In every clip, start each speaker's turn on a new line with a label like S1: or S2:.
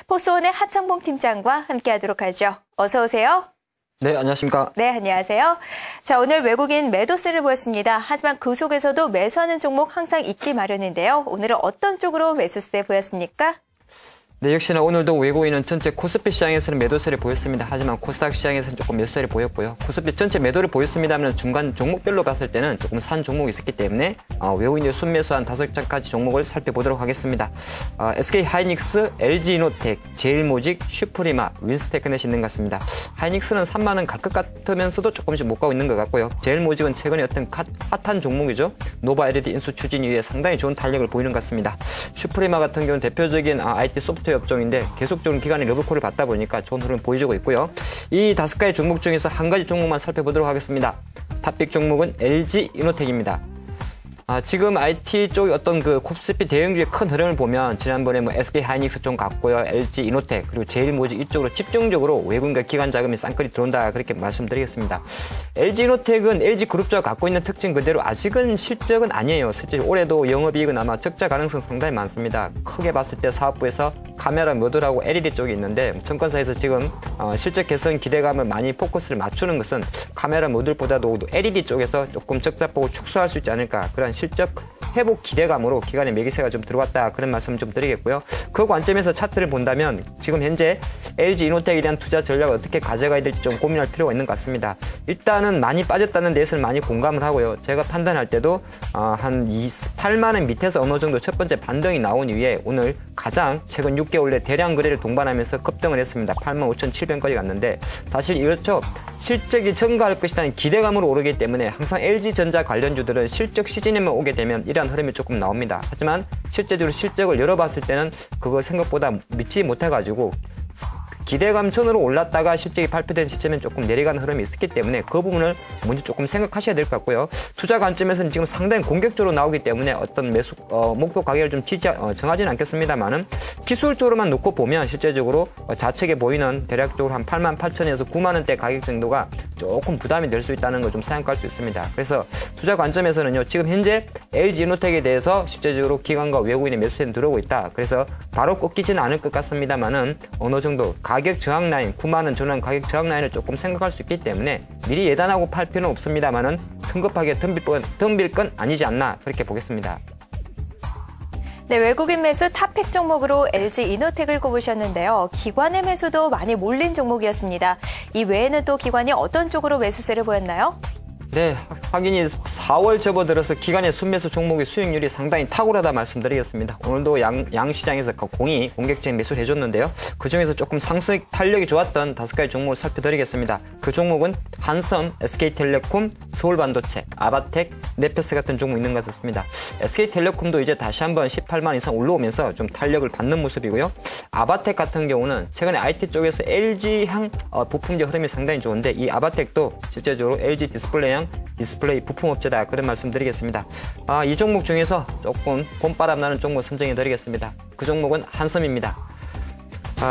S1: 포스온의 하창봉 팀장과 함께하도록 하죠. 어서 오세요.
S2: 네, 안녕하십니까.
S1: 네, 안녕하세요. 자, 오늘 외국인 매도세를 보였습니다. 하지만 그 속에서도 매수하는 종목 항상 있기 마련인데요. 오늘은 어떤 쪽으로 매수세 보였습니까?
S2: 네, 역시나 오늘도 외국인은 전체 코스피 시장에서는 매도세를 보였습니다. 하지만 코스닥 시장에서는 조금 매수세를 보였고요. 코스피 전체 매도를 보였습니다만 중간 종목별로 봤을 때는 조금 산 종목이 있었기 때문에 외국인들이 순매수한 5가지 종목을 살펴보도록 하겠습니다. SK하이닉스, LG이노텍, 제일모직, 슈프리마, 윈스테크넷이 있는 것 같습니다. 하이닉스는 3만 원 갈 것 같으면서도 조금씩 못 가고 있는 것 같고요. 제일모직은 최근에 어떤 핫한 종목이죠. 노바 LED 인수 추진 이후에 상당히 좋은 탄력을 보이는 것 같습니다. 슈프리마 같은 경우는 대표적인 IT 소프트웨어 업종인데 계속적으로 기간에 러브콜을 받다 보니까 좋은 흐름을 보여주고 있고요. 이 5가지 종목 중에서 한 가지 종목만 살펴보도록 하겠습니다. 탑픽 종목은 LG이노텍입니다. 지금 IT 쪽 어떤 그 코스피 대형주의 큰 흐름을 보면 지난번에 SK하이닉스 좀 갔고요. LG이노텍 그리고 제일모직 이쪽으로 집중적으로 외국인과 기관 자금이 쌍끌이 들어온다 그렇게 말씀드리겠습니다. LG이노텍은 LG그룹주가 갖고 있는 특징 그대로 아직은 실적은 아니에요. 실제 올해도 영업이익은 아마 적자 가능성 상당히 많습니다. 크게 봤을 때 사업부에서 카메라 모듈하고 LED 쪽이 있는데 증권사에서 지금 실적 개선 기대감을 많이 포커스를 맞추는 것은 카메라 모듈보다도 LED 쪽에서 조금 적자폭을 축소할 수 있지 않을까 그런 실적 회복 기대감으로 기관의 매기세가 좀 들어왔다 그런 말씀 좀 드리겠고요. 그 관점에서 차트를 본다면 지금 현재 LG이노텍에 대한 투자 전략을 어떻게 가져가야 될지 좀 고민할 필요가 있는 것 같습니다. 일단은 많이 빠졌다는 데에서는 많이 공감을 하고요. 제가 판단할 때도 한 8만 원 밑에서 어느 정도 첫 번째 반등이 나온 이후에 오늘 가장 최근 6개월 내 대량 거래를 동반하면서 급등을 했습니다. 85,700원까지 갔는데 사실 이렇죠. 실적이 증가할 것이라는 기대감으로 오르기 때문에 항상 LG전자 관련주들은 실적 시즌에만 오게 되면 이러한 흐름이 조금 나옵니다. 하지만 실제적으로 실적을 열어봤을 때는 그거 생각보다 믿지 못해가지고 기대감 전으로 올랐다가 실적이 발표된 시점엔 조금 내려가는 흐름이 있었기 때문에 그 부분을 먼저 조금 생각하셔야 될 것 같고요. 투자 관점에서는 지금 상당히 공격적으로 나오기 때문에 어떤 매수 목표 가격을 좀 정하지는 않겠습니다만은 기술적으로만 놓고 보면 실제적으로 좌측에 보이는 대략적으로 한 88,000에서 9만 원대 가격 정도가 조금 부담이 될 수 있다는 걸 좀 생각할 수 있습니다. 그래서 투자 관점에서는요. 지금 현재 LG이노텍에 대해서 실제적으로 기관과 외국인의 매수세는 들어오고 있다. 그래서 바로 꺾이지는 않을 것 같습니다만은 어느 정도 가격 저항 라인, 9만 원 전환 가격 저항 라인을 조금 생각할 수 있기 때문에 미리 예단하고 팔 필요는 없습니다만은 성급하게 덤빌 건 아니지 않나 그렇게 보겠습니다.
S1: 네, 외국인 매수 탑픽 종목으로 LG이노텍을 꼽으셨는데요. 기관의 매수도 많이 몰린 종목이었습니다. 이 외에는 또 기관이 어떤 쪽으로 매수세를 보였나요?
S2: 네, 확인이 4월 접어들어서 기관의 순매수 종목의 수익률이 상당히 탁월하다 말씀드리겠습니다. 오늘도 양 시장에서 공이 공격적인 매수를 해줬는데요. 그중에서 조금 상승 탄력이 좋았던 5가지 종목을 살펴드리겠습니다. 그 종목은 한섬, SK텔레콤, 서울반도체, 아바텍, 네페스 같은 종목 있는 것 같습니다. SK텔레콤도 이제 다시 한번 18만 이상 올라오면서 좀 탄력을 받는 모습이고요. 아바텍 같은 경우는 최근에 IT 쪽에서 LG향 부품제 흐름이 상당히 좋은데 이 아바텍도 실제적으로 LG 디스플레이 부품업체다 그런 말씀 드리겠습니다. 이 종목 중에서 조금 봄바람 나는 종목 선정해 드리겠습니다. 그 종목은 한섬입니다.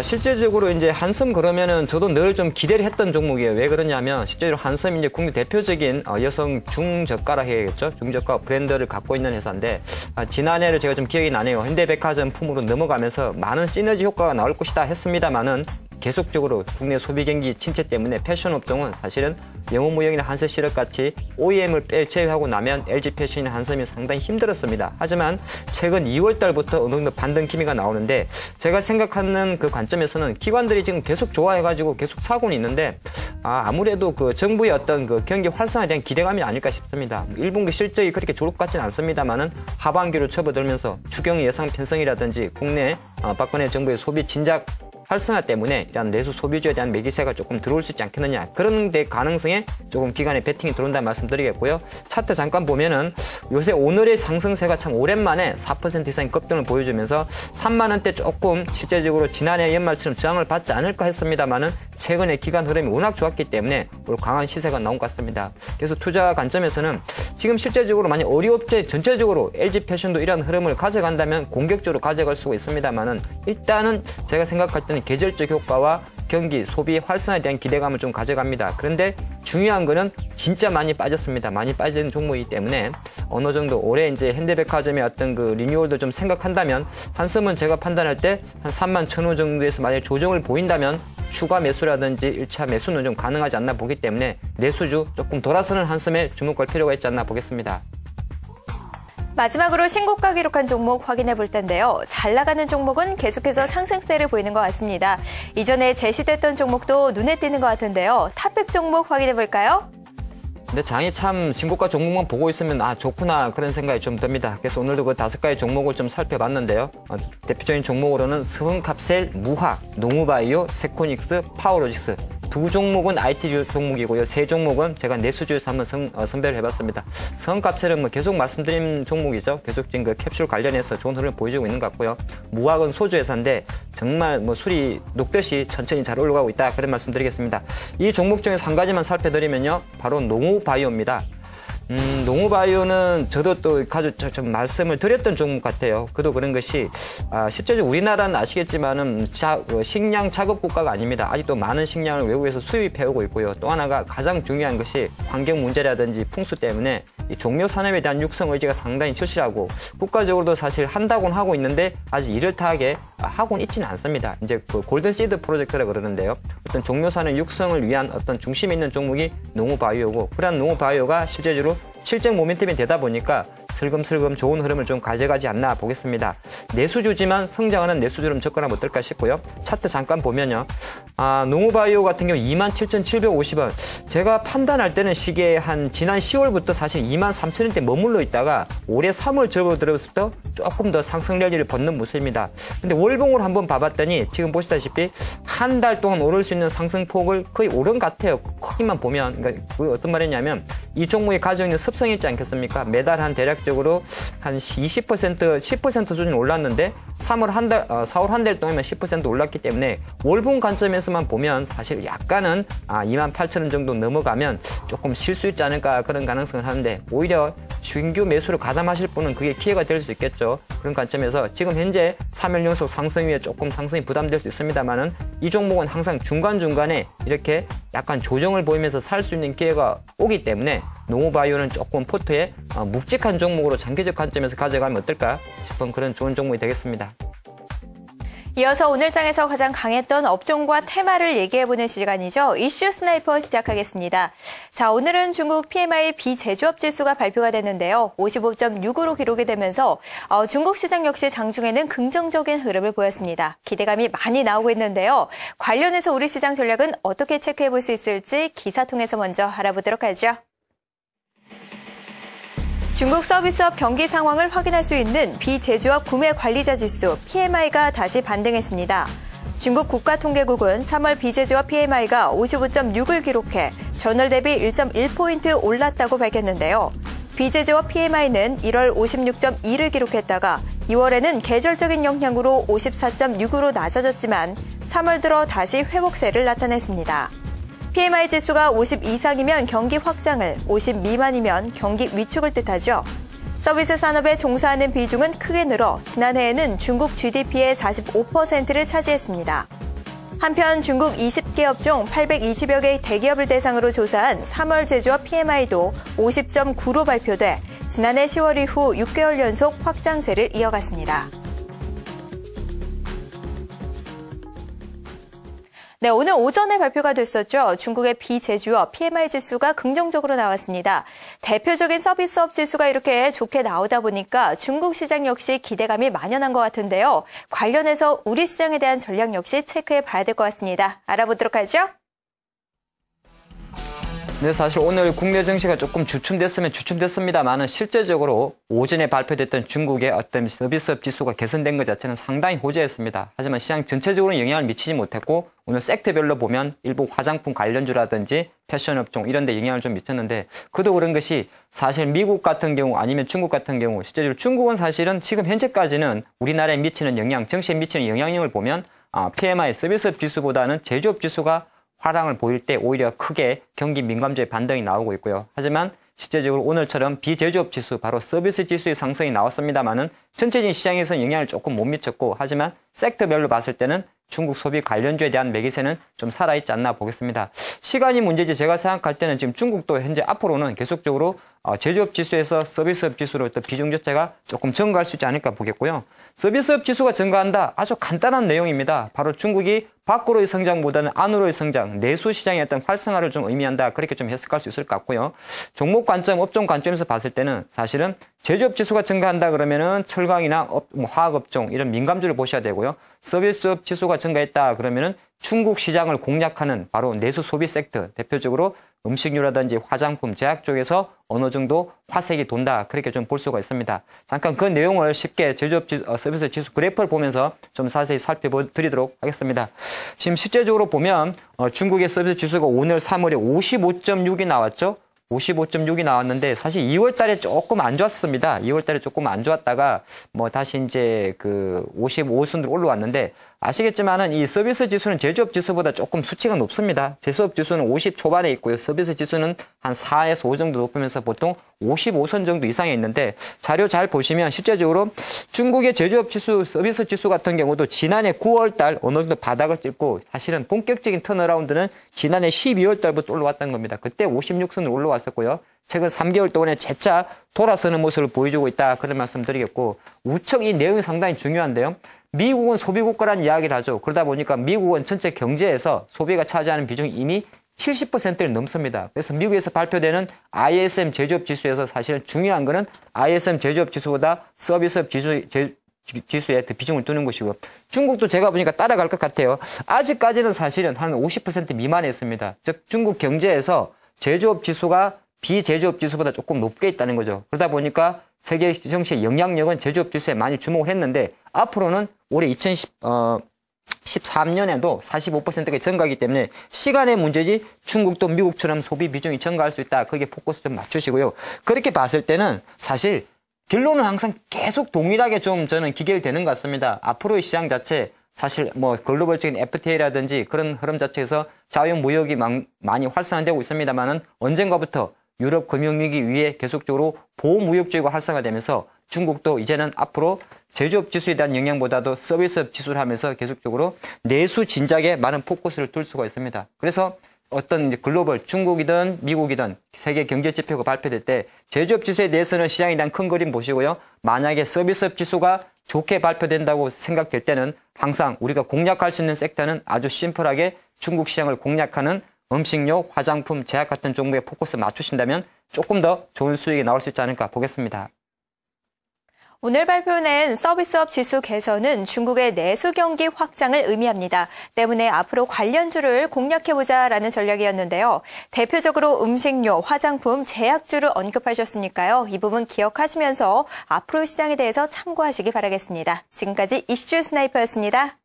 S2: 실제적으로 이제 한섬 그러면은 저도 늘 좀 기대를 했던 종목이에요. 왜 그러냐면 실제로 한섬이 이제 국내 대표적인 여성 중저가라 해야겠죠. 중저가 브랜드를 갖고 있는 회사인데 지난해를 제가 좀 기억이 나네요. 현대백화점 품으로 넘어가면서 많은 시너지 효과가 나올 것이다 했습니다만은 계속적으로 국내 소비 경기 침체 때문에 패션 업종은 사실은 영웅무역이나 한세시럽같이 OEM을 제외하고 나면 LG 패션이나 한섬이 상당히 힘들었습니다. 하지만 최근 2월 달부터 어느 정도 반등 기미가 나오는데 제가 생각하는 그 관점에서는 기관들이 지금 계속 좋아해가지고 계속 사고는 있는데 아무래도 그 정부의 어떤 그 경기 활성화에 대한 기대감이 아닐까 싶습니다. 1분기 실적이 그렇게 좋을 것 같지는 않습니다만은 하반기로 접어들면서 추경 예상 편성이라든지 국내 박근혜 정부의 소비 진작 활성화 때문에 이런 내수 소비주에 대한 매기세가 조금 들어올 수 있지 않겠느냐. 그런 데 가능성에 조금 기간에 베팅이 들어온다는 말씀드리겠고요. 차트 잠깐 보면은 요새 오늘의 상승세가 참 오랜만에 4% 이상의 급등을 보여주면서 3만 원대 조금 실제적으로 지난해 연말처럼 저항을 받지 않을까 했습니다만은 최근에 기간 흐름이 워낙 좋았기 때문에 오늘 강한 시세가 나온 것 같습니다. 그래서 투자 관점에서는 지금 실제적으로 만약 의류업체 전체적으로 LG 패션도 이런 흐름을 가져간다면 공격적으로 가져갈 수가 있습니다만은 일단은 제가 생각할 때는 계절적 효과와 경기, 소비 활성화에 대한 기대감을 좀 가져갑니다. 그런데 중요한 거는 진짜 많이 빠졌습니다. 많이 빠진 종목이기 때문에 어느 정도 올해 이제 현대백화점의 어떤 그 리뉴얼도 좀 생각한다면 한섬은 제가 판단할 때 한 31,000원 정도에서 만약 조정을 보인다면 추가 매수라든지 1차 매수는 좀 가능하지 않나 보기 때문에 내수주 조금 돌아서는 한섬에 주목할 필요가 있지 않나 보겠습니다.
S1: 마지막으로 신고가 기록한 종목 확인해 볼 텐데요. 잘 나가는 종목은 계속해서 상승세를 보이는 것 같습니다. 이전에 제시됐던 종목도 눈에 띄는 것 같은데요. 탑100 종목 확인해 볼까요?
S2: 근데 장이 참 신고가 종목만 보고 있으면 좋구나 그런 생각이 좀 듭니다. 그래서 오늘도 그 5가지 종목을 좀 살펴봤는데요. 대표적인 종목으로는 스흥캅셀, 무학, 농우바이오, 세코닉스, 파워로직스 두 종목은 IT 종목이고요. 세 종목은 제가 내수주에서 한번 선별을 해봤습니다. 스흥캅셀은 뭐 계속 말씀드린 종목이죠. 계속 지금 그 캡슐 관련해서 좋은 흐름을 보여주고 있는 것 같고요. 무학은 소주 회사인데 정말 뭐 술이 녹듯이 천천히 잘 올라가고 있다 그런 말씀드리겠습니다. 이 종목 중에서 한 가지만 살펴드리면요. 바로 농우바이오입니다. 농우바이오는 저도 또 좀 말씀을 드렸던 종목 같아요. 그도 그런 것이 실제로 우리나라는 아시겠지만은 식량 자급 국가가 아닙니다. 아직도 많은 식량을 외국에서 수입해오고 있고요. 또 하나가 가장 중요한 것이 환경 문제라든지 풍수 때문에 이 종묘 산업에 대한 육성 의지가 상당히 절실하고 국가적으로도 사실 한다고는 하고 있는데 아직 이를타하게 하고는 있지는 않습니다. 이제 그 골든 시드 프로젝트라 그러는데요. 어떤 종묘 산업 육성을 위한 어떤 중심에 있는 종목이 농우바이오고 그러한 농우바이오가 실제적으로 실적 모멘텀이 되다 보니까 슬금슬금 좋은 흐름을 좀 가져가지 않나 보겠습니다. 내수주지만 성장하는 내수주로 접근하면 어떨까 싶고요. 차트 잠깐 보면요. 농우바이오 같은 경우 27,750원. 제가 판단할 때는 시기에 한 지난 10월부터 사실 23,000원대 머물러 있다가 올해 3월 접어들어서부터 조금 더 상승 랠리를 벗는 모습입니다. 근데 월봉을 한번 봐봤더니 지금 보시다시피 한 달 동안 오를 수 있는 상승폭을 거의 오른 것 같아요. 크기만 보면. 그러니까 그게 어떤 말이냐면 이 종목이 가지고 있는 습성이 있지 않겠습니까? 매달 한 대략적으로 한 20%, 10% 수준이 올랐는데 4월 한 달 동안만 10% 올랐기 때문에 월봉 관점에서만 보면 사실 약간은 28,000원 정도 넘어가면 조금 쉴 수 있지 않을까 그런 가능성을 하는데 오히려 신규 매수를 가담하실 분은 그게 기회가 될 수 있겠죠. 그런 관점에서 지금 현재 3일 연속 상승 위에 조금 상승이 부담될 수 있습니다만은 이 종목은 항상 중간중간에 이렇게 약간 조정을 보이면서 살 수 있는 기회가 오기 때문에 농우바이오는 조금 포트에 묵직한 종목으로 장기적 관점에서 가져가면 어떨까 싶은 그런 좋은 종목이 되겠습니다.
S1: 이어서 오늘 장에서 가장 강했던 업종과 테마를 얘기해보는 시간이죠. 이슈 스나이퍼 시작하겠습니다. 자, 오늘은 중국 PMI 비제조업 지수가 발표가 됐는데요. 55.6으로 기록이 되면서 중국 시장 역시 장중에는 긍정적인 흐름을 보였습니다. 기대감이 많이 나오고 있는데요. 관련해서 우리 시장 전략은 어떻게 체크해볼 수 있을지 기사 통해서 먼저 알아보도록 하죠. 중국 서비스업 경기 상황을 확인할 수 있는 비제조업 구매 관리자 지수 PMI가 다시 반등했습니다. 중국 국가통계국은 3월 비제조업 PMI가 55.6을 기록해 전월 대비 1.1포인트 올랐다고 밝혔는데요. 비제조업 PMI는 1월 56.2를 기록했다가 2월에는 계절적인 영향으로 54.6으로 낮아졌지만 3월 들어 다시 회복세를 나타냈습니다. PMI 지수가 50 이상이면 경기 확장을, 50 미만이면 경기 위축을 뜻하죠. 서비스 산업에 종사하는 비중은 크게 늘어 지난해에는 중국 GDP의 45%를 차지했습니다. 한편 중국 20개 업종 820여 개의 대기업을 대상으로 조사한 3월 제조업 PMI도 50.9로 발표돼 지난해 10월 이후 6개월 연속 확장세를 이어갔습니다. 네, 오늘 오전에 발표가 됐었죠. 중국의 비제조업 PMI 지수가 긍정적으로 나왔습니다. 대표적인 서비스업 지수가 이렇게 좋게 나오다 보니까 중국 시장 역시 기대감이 만연한 것 같은데요. 관련해서 우리 시장에 대한 전략 역시 체크해 봐야 될 것 같습니다. 알아보도록 하죠.
S2: 네, 사실 오늘 국내 증시가 조금 주춤됐습니다만은 실제적으로 오전에 발표됐던 중국의 어떤 서비스업 지수가 개선된 것 자체는 상당히 호재였습니다. 하지만 시장 전체적으로는 영향을 미치지 못했고 오늘 섹터별로 보면 일부 화장품 관련주라든지 패션업종 이런 데 영향을 좀 미쳤는데 그도 그런 것이 사실 미국 같은 경우 아니면 중국 같은 경우 실제로 중국은 사실은 지금 현재까지는 우리나라에 미치는 영향, 증시에 미치는 영향력을 보면 PMI 서비스업 지수보다는 제조업 지수가 화랑을 보일 때 오히려 크게 경기 민감주의 반등이 나오고 있고요. 하지만 실제적으로 오늘처럼 비제조업 지수, 바로 서비스 지수의 상승이 나왔습니다만은 전체적인 시장에서는 영향을 조금 못 미쳤고 하지만 섹터별로 봤을 때는 중국 소비 관련주에 대한 매기세는 좀 살아있지 않나 보겠습니다. 시간이 문제지 제가 생각할 때는 지금 중국도 현재 앞으로는 계속적으로 제조업 지수에서 서비스업 지수로 또 비중 자체가 조금 증가할 수 있지 않을까 보겠고요. 서비스업 지수가 증가한다. 아주 간단한 내용입니다. 바로 중국이 밖으로의 성장보다는 안으로의 성장, 내수 시장의 어떤 활성화를 좀 의미한다. 그렇게 좀 해석할 수 있을 것 같고요. 종목 관점, 업종 관점에서 봤을 때는 사실은 제조업 지수가 증가한다 그러면은 철강이나 화학업종 이런 민감주를 보셔야 되고요. 서비스업 지수가 증가했다 그러면은 중국 시장을 공략하는 바로 내수 소비 섹터, 대표적으로 음식료라든지 화장품, 제약 쪽에서 어느 정도 화색이 돈다. 그렇게 좀 볼 수가 있습니다. 잠깐 그 내용을 쉽게 제조업 서비스 지수 그래프를 보면서 좀 자세히 살펴드리도록 하겠습니다. 지금 실제적으로 보면 중국의 서비스 지수가 오늘 3월에 55.6이 나왔죠. 55.6이 나왔는데 사실 2월 달에 조금 안 좋았습니다. 2월 달에 조금 안 좋았다가 다시 이제 55순으로 올라왔는데 아시겠지만은 이 서비스 지수는 제조업 지수보다 조금 수치가 높습니다. 제조업 지수는 50 초반에 있고요. 서비스 지수는 한 4에서 5 정도 높으면서 보통 55선 정도 이상에 있는데 자료 잘 보시면 실제적으로 중국의 제조업 지수, 서비스 지수 같은 경우도 지난해 9월 달 어느 정도 바닥을 찍고 사실은 본격적인 턴어라운드는 지난해 12월 달부터 올라왔던 겁니다. 그때 56선으로 올라왔었고요. 최근 3개월 동안에 재차 돌아서는 모습을 보여주고 있다. 그런 말씀 드리겠고 우측 이 내용이 상당히 중요한데요. 미국은 소비국가라는 이야기를 하죠. 그러다 보니까 미국은 전체 경제에서 소비가 차지하는 비중이 이미 70%를 넘습니다. 그래서 미국에서 발표되는 ISM 제조업 지수에서 사실 중요한 거는 ISM 제조업 지수보다 서비스업 지수에 더 비중을 두는 것이고 중국도 제가 보니까 따라갈 것 같아요. 아직까지는 사실은 한 50% 미만에 있습니다. 즉 중국 경제에서 제조업 지수가 비제조업 지수보다 조금 높게 있다는 거죠. 그러다 보니까 세계 정치의 영향력은 제조업 지수에 많이 주목을 했는데 앞으로는 올해 2013년에도 45%가 증가하기 때문에 시간의 문제지 중국도 미국처럼 소비 비중이 증가할 수 있다. 거기에 포커스 좀 맞추시고요. 그렇게 봤을 때는 사실 결론은 항상 계속 동일하게 좀 저는 기결되는 것 같습니다. 앞으로의 시장 자체 사실 글로벌적인 FTA라든지 그런 흐름 자체에서 자유무역이 많이 활성화되고 있습니다만은 언젠가부터 유럽 금융위기 위에 계속적으로 보호무역주의가 활성화되면서 중국도 이제는 앞으로 제조업 지수에 대한 영향보다도 서비스업 지수를 하면서 계속적으로 내수 진작에 많은 포커스를 둘 수가 있습니다. 그래서 어떤 글로벌 중국이든 미국이든 세계 경제 지표가 발표될 때 제조업 지수에 대해서는 시장에 대한 큰 그림 보시고요. 만약에 서비스업 지수가 좋게 발표된다고 생각될 때는 항상 우리가 공략할 수 있는 섹터는 아주 심플하게 중국 시장을 공략하는 음식료, 화장품, 제약 같은 종목에 포커스 맞추신다면 조금 더 좋은 수익이 나올 수 있지 않을까 보겠습니다.
S1: 오늘 발표된 서비스업 지수 개선은 중국의 내수 경기 확장을 의미합니다. 때문에 앞으로 관련주를 공략해보자라는 전략이었는데요. 대표적으로 음식료, 화장품, 제약주를 언급하셨으니까요. 이 부분 기억하시면서 앞으로 시장에 대해서 참고하시기 바라겠습니다. 지금까지 이슈 스나이퍼였습니다.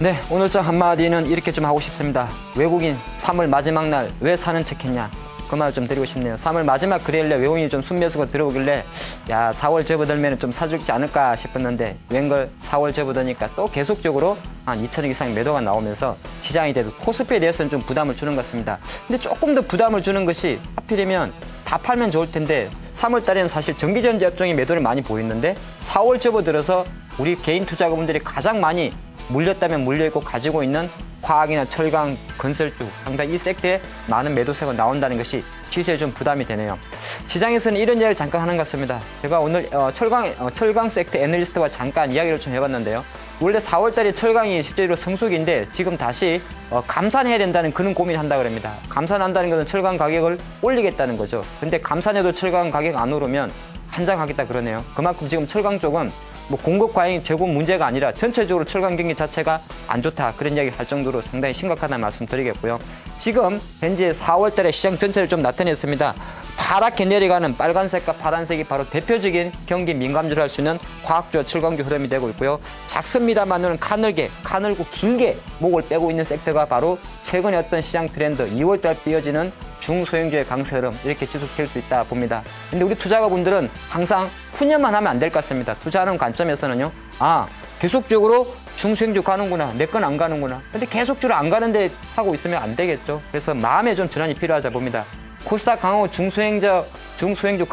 S2: 네, 오늘장 한마디는 이렇게 좀 하고 싶습니다. 외국인 3월 마지막 날 왜 사는 척 했냐? 그 말을 좀 드리고 싶네요. 3월 마지막 그레일에 외국인이 좀 순매수가 들어오길래 4월 접어들면 좀 사주지 않을까 싶었는데 웬걸 4월 접어드니까 또 계속적으로 한 2천억 이상 매도가 나오면서 시장이 돼도 코스피에 대해서는 좀 부담을 주는 것 같습니다. 근데 조금 더 부담을 주는 것이 하필이면 다 팔면 좋을 텐데 3월 달에는 사실 전기전자 업종이 매도를 많이 보였는데 4월 접어들어서 우리 개인 투자가분들이 가장 많이 물렸다면 물려있고 가지고 있는 화학이나 철강, 건설주, 상당히 이 섹터에 많은 매도세가 나온다는 것이 시세에 좀 부담이 되네요. 시장에서는 이런 이야기를 잠깐 하는 것 같습니다. 제가 오늘 철강 섹터 애널리스트와 잠깐 이야기를 좀 해봤는데요. 원래 4월달에 철강이 실제로 성수기인데 지금 다시 감산해야 된다는 그런 고민을 한다 그럽니다. 감산한다는 것은 철강 가격을 올리겠다는 거죠. 근데 감산해도 철강 가격 안 오르면 한장하겠다 그러네요. 그만큼 지금 철강 쪽은 공급 과잉 제공 문제가 아니라 전체적으로 철강 경기 자체가 안 좋다 그런 이야기 할 정도로 상당히 심각하다는 말씀 드리겠고요. 지금 현재 4월 달에 시장 전체를 좀 나타냈습니다. 파랗게 내려가는 빨간색과 파란색이 바로 대표적인 경기 민감주를 할 수 있는 화학주와 철강주 흐름이 되고 있고요. 작습니다만은 가늘고 길게 목을 빼고 있는 섹터가 바로 최근의 어떤 시장 트렌드 2월 달 이어지는 중소형주의 강세 흐름 이렇게 지속될 수 있다 봅니다. 근데 우리 투자가분들은 항상 푸념만 하면 안 될 것 같습니다. 투자하는 관점에서는요. 계속적으로 중소형주 가는구나. 내 건 안 가는구나. 근데 계속적으로 안 가는데 사고 있으면 안 되겠죠. 그래서 마음의 좀 전환이 필요하다 봅니다. 코스닥 강하고 중소형주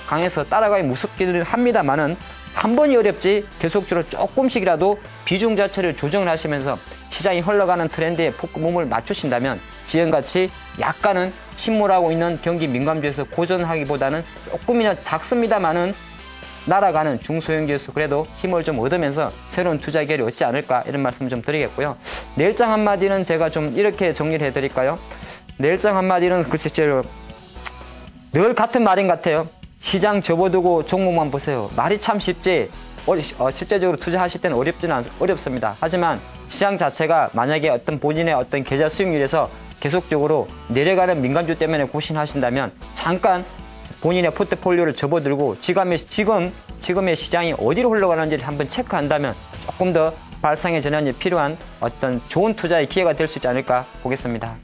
S2: 강해서 따라가기 무섭기는 합니다만은 한 번이 어렵지 계속적으로 조금씩이라도 비중 자체를 조정을 하시면서 시장이 흘러가는 트렌드에 몸을 맞추신다면 지금같이 약간은 침몰하고 있는 경기 민감주에서 고전하기보다는 조금이나 작습니다만은 날아가는 중소형주에서 그래도 힘을 좀 얻으면서 새로운 투자 기회를 얻지 않을까 이런 말씀 좀 드리겠고요. 내일장 한마디는 제가 좀 이렇게 정리를 해드릴까요? 내일장 한마디는 글쎄 늘 같은 말인 것 같아요. 시장 접어두고 종목만 보세요. 말이 참 쉽지 실제적으로 투자하실 때는 어렵습니다. 하지만 시장 자체가 만약에 어떤 본인의 어떤 계좌 수익률에서 계속적으로 내려가는 민감주 때문에 고민하신다면 잠깐 본인의 포트폴리오를 접어들고 지금의 시장이 어디로 흘러가는지를 한번 체크한다면 조금 더 발상의 전환이 필요한 어떤 좋은 투자의 기회가 될 수 있지 않을까 보겠습니다.